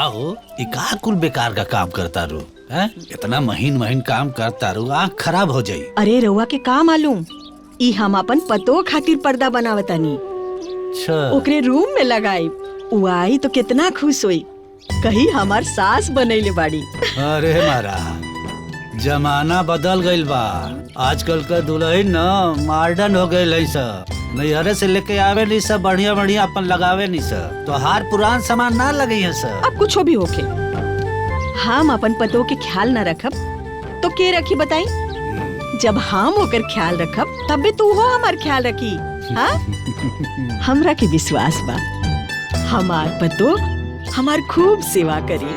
हो ये का कुल बेकार का काम करता रू हैं? इतना महीन महीन काम करता रू आँख खराब हो जाई। अरे रउआ के का मालूम, ई हम अपन पतो खातिर पर्दा बनावतानी। अच्छा ओकरे रूम में लगाई, उ आई तो कितना खुश होई, कही हमार सास बनैले बाड़ी। अरे मारा जमाना बदल गईल बा, आजकल का दुल्हन न मॉडर्न हो गईल है सब। नैहरे से लेके आवे नहीं सब, बढ़िया बढ़िया अपन लगावे नहीं सब, तो हार पुरान सामान ना लगी है सब। अब कुछ भी होके हम अपन पतो के ख्याल न रखब तो के रखी बताई? जब हम ओकर ख्याल रखब तब भी तू हो हमार ख्याल रखी। हाँ हमरा के विश्वास बा हमार पतो हमार खूब सेवा करी,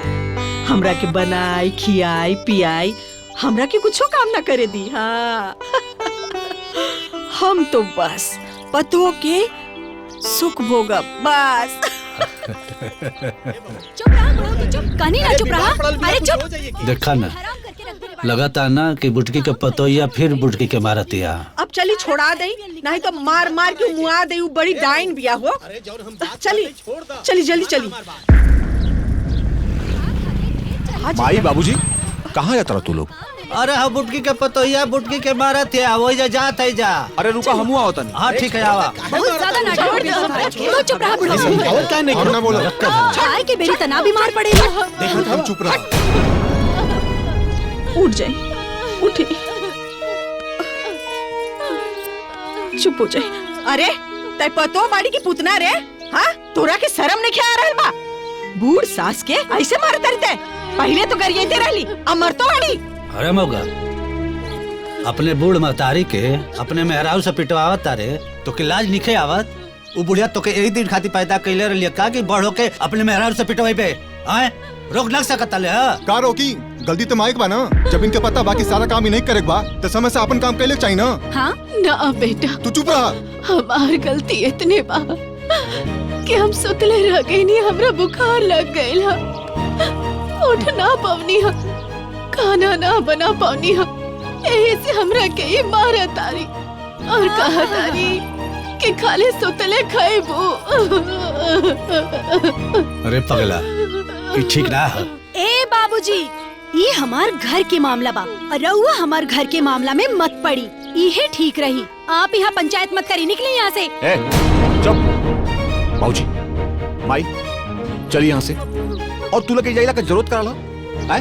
हमरा के बनाई खियाई पियाई, हमरा के कुछो काम ना करे दी। हाँ हम तो बस पतो के सुख भोगब बस। चुप रहा बुढ़ऊ, तू चुप कहानी ना, चुप रहा। अरे चुप। देखा ना लगाता ना कि बुटकी के पतोया फिर बुटकी के मारतिया। अब चली छोड़ा दे, नहीं तो मार मार के मुआ दे, बड़ी डाइन बिया हो। चली चली जल्दी चली। माई बाबूजी कहाँ जाता रहा तू लोग? अरे हाँ बुटकी के पतोया बुटकी के मारतिया, वही जा जात है जा। अरे रुका हम हुआ होता नहीं। हाँ ठीक है आवा। बहुत ज्यादा नाटक कर रहा है। तू चुप रहा बुढ़ऊ। क्या नहीं करना बोलो। चाय के बेरी तना बीमार पड़ेगा। देखो हम चुप रहा। उठ जाए, उठे, चुप हो जाए। अरे तय पतो बाड़ी की पुतना रे, हाँ तोरा के शर्म नहीं आ रहल बा? बूढ़ सास के ऐसे मारते रहते, पहले तो गरियाते रहली, अब मरतो बाड़ी। अरे मौगा अपने बूढ़ महतारी के अपने मेहरारू से पिटवावत तारे तो के लाज निखे आवत? वो बुढ़िया तो के एक दिन खाती पैदा कैले रही का कि बढ़ो के अपने मेहरारू से पिटवाई पे आए रोक लग सकता ले। का रोकी? गलती तो माइक बा ना, जब इनके पता बाकी सारा काम ही नहीं करे बा तो समय से अपन काम कैले चाहिए ना। हाँ ना बेटा, तू चुप रहा। हमार गलती इतने बा कि हम सुतले रह गई नहीं, हमरा बुखार लग गई हा, उठ ना पावनी हा, खाना ना बना पावनी हा, यही से हमरा के ही मारा तारी और कहा तारी कि खाली सुतले खाइबू। अरे पगला ये ठीक ना है। ए बाबूजी ये हमार घर के मामला बा, रउआ हमार घर के मामला में मत पड़ी, ये ठीक रही। आप यहाँ पंचायत मत करी, निकले यहाँ से। चुप बाबूजी माई चल यहाँ से। और तू लोग के जाइला का जरूरत करा ला है?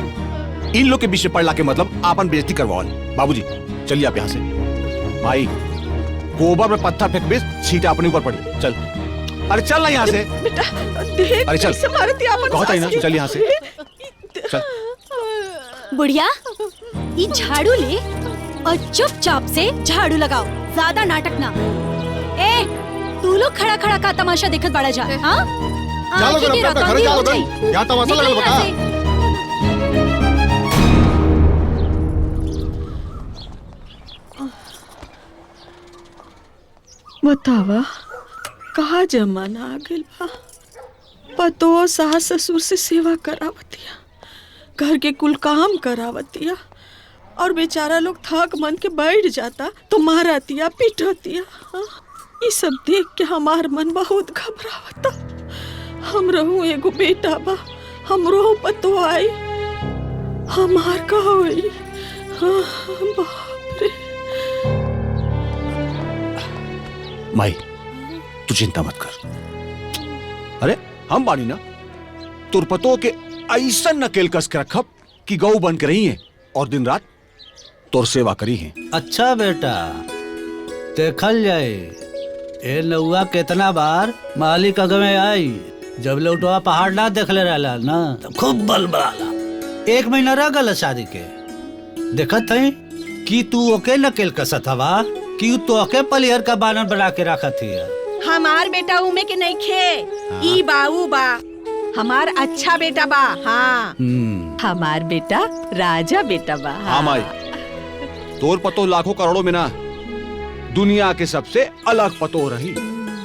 इन लोग के बीच में पड़ला के मतलब आपन बेइज्जती करवाओ। बाबूजी चलिए आप यहाँ से। माई गोबर में पत्थर फेंक बेस छींटा अपने ऊपर पड़ी। चल अरे चल ना यहाँ से। बेटा देख अरे चल कहता ही ना, चल यहाँ से चल। बुढ़िया ये झाड़ू ले और चुपचाप से झाड़ू लगाओ, ज्यादा नाटक ना। ए तू लोग खड़ा खड़ा का तमाशा देखत बड़ा जा। हाँ चलो घर चलो बे, यहाँ तमाशा लगल बका। बतावा कहा जमाना आ गइल बा, पतो सास ससुर से सेवा करावतिया, घर के कुल काम करावतिया, और बेचारा लोग थक मन के बैठ जाता तो मारतिया पीटतिया। ये सब देख के हमार मन बहुत घबरावता। हम रहूं एगो बेटा बा, हमरो पतो आई, हमार का होई? बाप रे। माई तू चिंता मत कर। अरे हम बानी ना तुर पतो के ऐसा नकेल कस के रखब कि गौ बन के रही है और दिन रात तोर सेवा करी है। अच्छा बेटा देखल जाए ए नौआ कितना बार मालिक अगमे आई, जब लौटवा पहाड़ ना देखले रहला ना तो खूब बल बढ़ाला। 1 महीना रह गल शादी के, देखत है कि तू ओके नकेल कसत हवा कि तो ओके पलिहर का बानर बना के रखत है। हमार बेटा उमे के नहीं खे, ई बाऊ बा, हमार अच्छा बेटा बा। हाँ हमार बेटा राजा बेटा बा। हाँ माई तोर पतो लाखों करोड़ों में ना दुनिया के सबसे अलग पतो रही,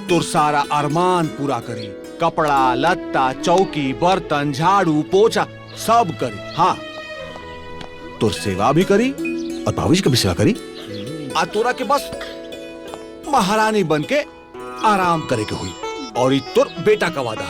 तोर सारा अरमान पूरा करी, कपड़ा लत्ता चौकी बर्तन झाड़ू पोछा सब करी। हाँ तोर सेवा भी करी और बाबूजी की भी सेवा करी, आ तोरा के बस महारानी बन के आराम करे के हुई, और तोर बेटा का वादा।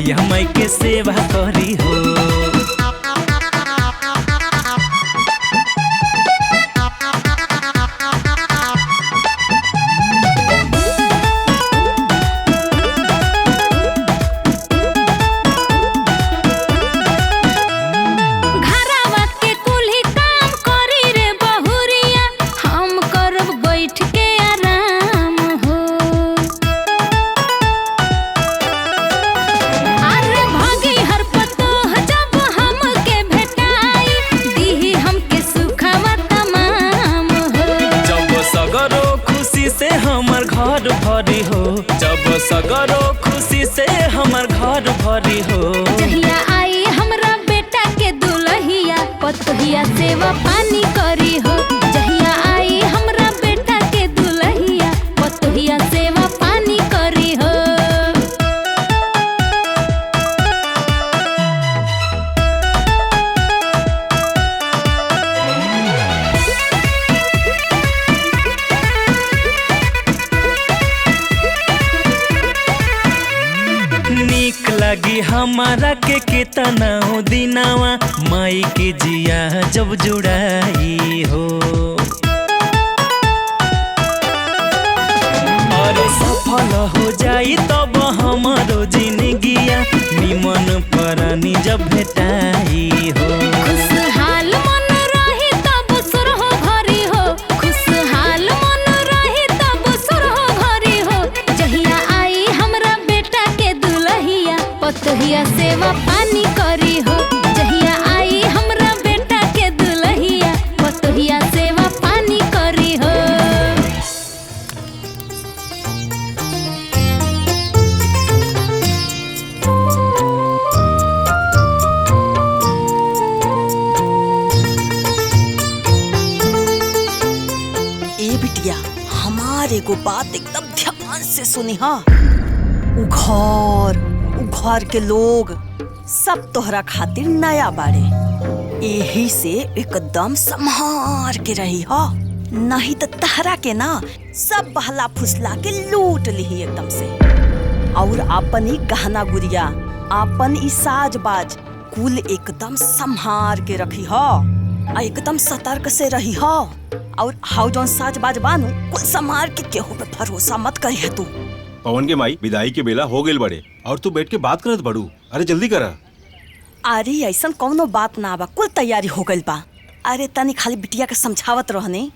मैया माई के सेवा करी हो। घर भरी हो, जब सगरो खुशी से हमर घर भरी हो। जहिया आई हमरा बेटा के दुल्हिया पतोहिया सेवा पानी करी हो। जहिया आई हमरा बेटा के दुल्हिया पतोहिया सेवा पानी करी हो। नीक लगी हमारा के कितना हो दिनावा माई के जिया जब जुड़ाई हो। और सफल हो जाई तब हमारो जिंदगिया निमन परानी जब भेटाई हो। खुशहाल मन रही तब सुर हो घरी हो। खुशहाल मन रही तब सुर हो घरी हो। जहिया आई हमरा बेटा के दुल्हिया पतोहिया सेवा पानी करी हो। जहिया आई हमरा बेटा के दुल्हिया पतोहिया सेवा पानी करी हो। ए बिटिया हमारे को बात एकदम ध्यान से सुनी। हाँ, उ घर के लोग सब तोहरा खातिर नया बाड़े, यही से एकदम संभार के रही हो, नहीं तो तहरा के ना सब बहला फुसला के लूट ली एकदम से। और अपन ही गहना गुड़िया, अपन ही साजबाज कुल एकदम संभार के रखी हो, एकदम सतर्क से रही हो। और हाउ जौन साजबाज बानू कुल संभार के केहू पे भरोसा मत करी है तू। पवन के माई विदाई के बेला हो गेल बड़े और तू बैठ के बात करत बड़ू। अरे जल्दी करा। अरे ऐसा कौनो बात ना बा, कुल तैयारी हो गइल बा। अरे तनी खाली बिटिया के समझावत रहने,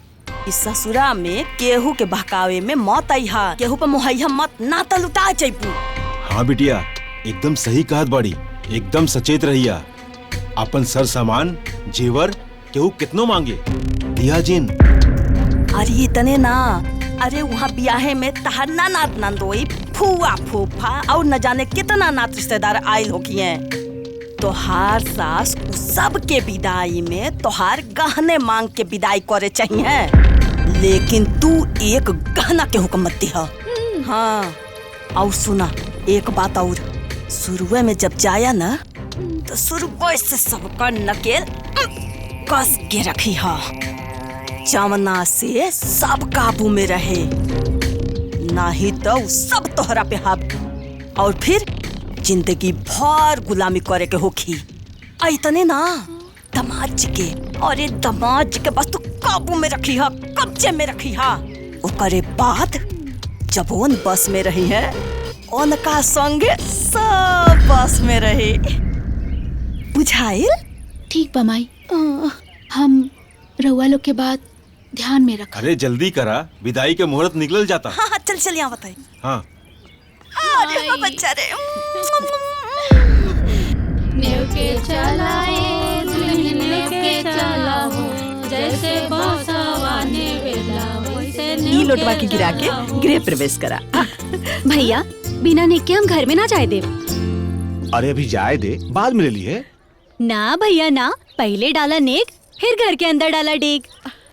इस ससुरा में केहू के बहकावे में मत आइहा, केहू पे मोहैया मत, ना त लुटा जाइबू। हाँ बिटिया एकदम सही कहत बड़ी, एकदम सचेत रहिया। अपन सर सामान जेवर केहू कितनो मांगे दिया जिन। अरे इतने ना, अरे वहाँ ब्याहे में तहार नानात नंदोई फुआ फूफा और न जाने कितना नात रिश्तेदार आयल होकिए। तोहार सास सब के विदाई में तोहार गहने मांग के विदाई करे चाहिए, लेकिन तू एक गहना के हुक्म मत दिहा। हाँ, और सुना एक बात और, शुरुए में जब जाया ना तो शुरुए से सबका नकेल कस के रखी हा, जमना से सब काबू में रहे, नहीं तो सब तोहरा पे हाथ, और फिर जिंदगी भर गुलामी करे के होखी। इतने ना दमाज के, अरे दमाज के बस तू काबू में रखी हा, कब्जे में रखी हा। ओकरे बाद जब उन बस में रही है, उनका संगे सब बस में रही। बुझाइल? ठीक बा माई, हम रउआ लोग के बात ध्यान में रखा। अरे जल्दी करा, विदाई के मुहूर्त निकल जाता। हाँ हाँ चल चल यहाँ बताइए। हाँ अरे वो बच्चा रे। लेके चलाए दुल्हन लेके चला हो, जैसे बसवाने वेला वैसे ई लोटवा के गिरा के गृह प्रवेश करा। भैया बिना नेक के हम घर में ना जाए दे। अरे अभी जाए दे, बाद में ले लिए। ना भैया ना, पहले डाला नेक फिर घर के अंदर डाला डेग।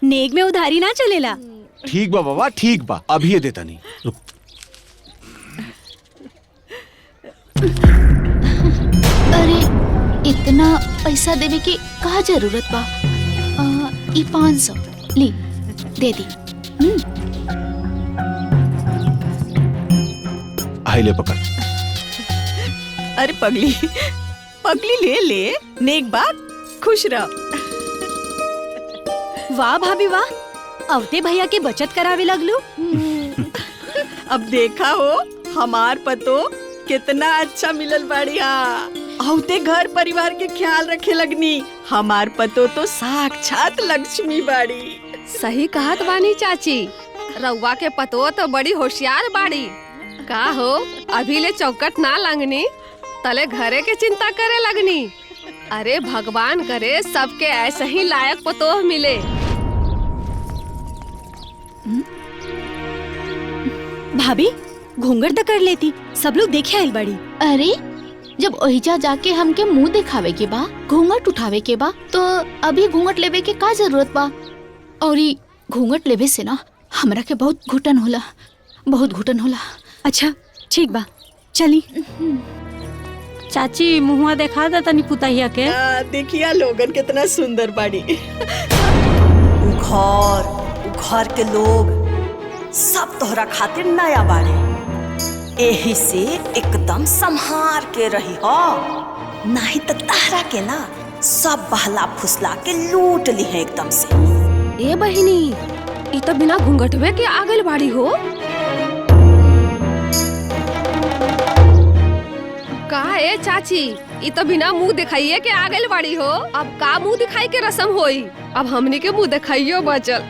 नेक में उधारी ना चलेला। ठीक बा बाबा, ठीक बा, अभी ये देता नहीं। रुक। अरे इतना पैसा देवे की का जरूरत बा? ई 500 ली दे दी। आई ले पकड़। अरे पगली पगली ले ले, नेक बात, खुश रह। वाह भाभी वाह, अवते भैया के बचत करावे लगलू। अब देखा हो हमार पतो कितना अच्छा मिलल बढ़िया। औते घर परिवार के ख्याल रखे लगनी। हमार पतो तो साक्षात लक्ष्मी बाड़ी। सही कहत बानी चाची, रउआ के पतो तो बड़ी होशियार बाड़ी। का हो अभी ले चौकट ना लंगनी, तले घरे के चिंता करे लगनी। अरे भगवान करे सबके ऐसे ही लायक पतोह मिले। भाभी घूंघट तो कर लेती, सब लोग देखे आइल बड़ी। अरे जब ओहिजा जाके हमके मुंह दिखावे के बा, घूंघट उठावे के बा, तो अभी घूंघट लेवे के का जरूरत बा? और ई घूंघट लेवे से ना हमरा के बहुत घुटन होला, बहुत घुटन होला। अच्छा ठीक बा, चली। चाची मुहुआ देखा दे तनी पुतहिया के। देखिया लोगन कितना सुंदर बाड़ी। घर के लोग सब तोहरा खातिर नया बाड़े, एही से एकदम संभार के रही हो, नहीं तो तहरा के ना सब बहला फुसला के लूट ली है एकदम से। ए बहिनी, ई तो बिना घूंघटवे के आगल बाड़ी हो। का ए चाची, ई तो बिना मुंह दिखाइए के आगल बाड़ी हो। अब का मुंह दिखाई के रस्म होई? अब हमनी के मुंह दिखाइयो बचल।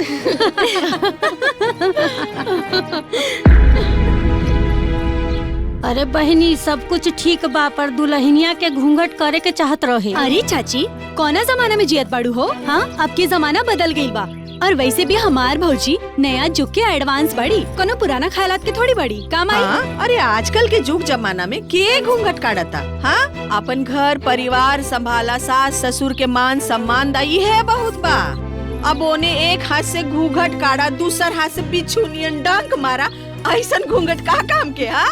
अरे बहनी सब कुछ ठीक बा, पर दुल्हनिया के घूंघट करे के चाहत रहे। अरे चाची कौना जमाना में जियत बाड़ू हो? हाँ अब के जमाना बदल गई बा, और वैसे भी हमार भौजी नया जुग के एडवांस बड़ी, कोनो पुराना ख्यालात के थोड़ी बड़ी काम आई। हाँ? अरे आजकल के जुग जमाना में के घूंघट काढ़ता? हाँ अपन घर परिवार संभाला, सास ससुर के मान सम्मान दा, है बहुत बा। अब ओने एक हाथ से घूंघट काढ़ा, दूसर हाथ से पीछू नियन डंक मारा, ऐसन घूंघट का काम के? हाँ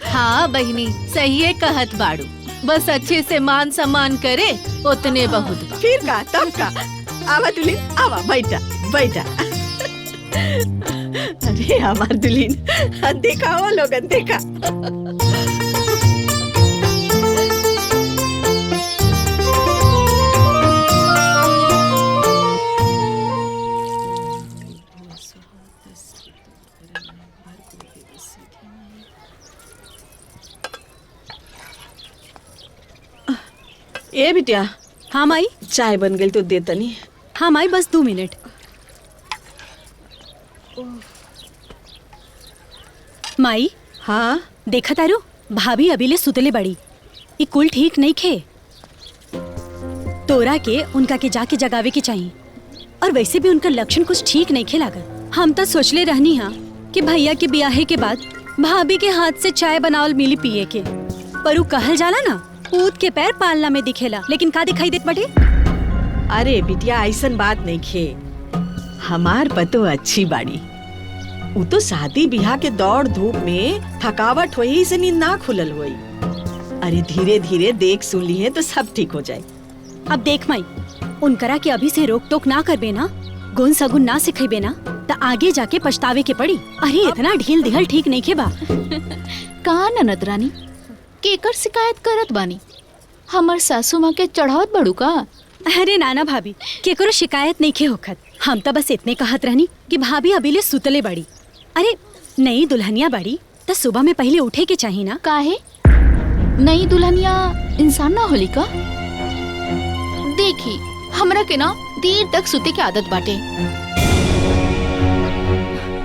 हाँ बहिनी सही है कहत बाड़ू, बस अच्छे से मान सम्मान करे उतने बहुत बा। फिर का तब का। आवा दुल्हीन आवा, बैठा बैठा। अरे हमार दुल्हीन, देखा हो लोगन देखा। ए बिटिया। हाँ माई। चाय बन गई तो दे तनी। हाँ माई बस 2 मिनट। माई। हाँ देखा तारू भाभी अभी ले सुतले बड़ी, ये कुल ठीक नहीं खे। तोरा के उनका के जाके जगावे के चाहिए, और वैसे भी उनका लक्षण कुछ ठीक नहीं खे लागल। हम तो सोचले रहनी हा कि भैया के ब्याहे के बाद भाभी के हाथ से चाय बनावल मिली पिए के, पर उ कहल जाला ना पूत के पैर पालना में दिखेला, लेकिन का दिखाई देत बटे? अरे बिटिया ऐसन बात नहीं खे, हमार पतो अच्छी बाड़ी। उ तो शादी ब्याह के दौड़ धूप में थकावट होई से नींद ना खुलल होई। अरे धीरे धीरे देख सुन ली है तो सब ठीक हो जाए। अब देख माई, उनकरा के अभी से रोक टोक ना करबे ना, गुण सगुन ना सिखेबे ना, तो आगे जाके पछतावे के पड़ी। अरे इतना ढील दिहल ठीक नहीं खे बा। कहा ननद रानी केकर शिकायत करत बानी? हमर सासू माँ के चढ़ावत बड़ू का? अरे नाना भाभी केकरो शिकायत नहीं खे होखत, हम तो बस इतने कहत रहनी कि भाभी अभी ले सुतले बड़ी। अरे नई दुल्हनिया बड़ी तो सुबह में पहले उठे के चाहिए ना। काहे नई दुल्हनिया इंसान ना होली का? देखी हमरा के ना देर तक सुते के आदत बाटे,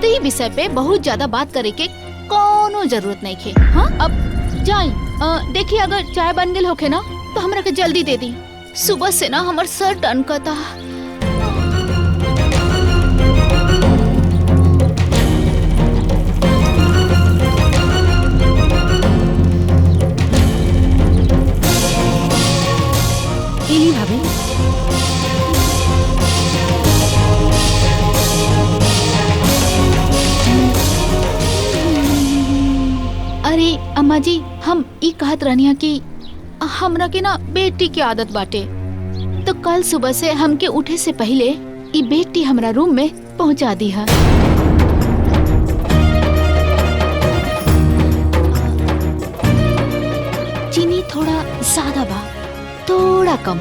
तो ये विषय पे बहुत ज्यादा बात करे के कोनो जरूरत नहीं खे। हाँ अब जाई, देखिए अगर चाय बन गई होखे ना तो हमरा के जल्दी दे दी, सुबह से ना हमर सर टनकता। इली भाभी। अरे अम्मा जी हम ई कहत रहनिया कि हमरा के ना बेटी की आदत बाटे, तो कल सुबह से हमके उठे से पहले ई बेटी हमरा रूम में पहुंचा दी है। चीनी थोड़ा ज्यादा बा, थोड़ा कम।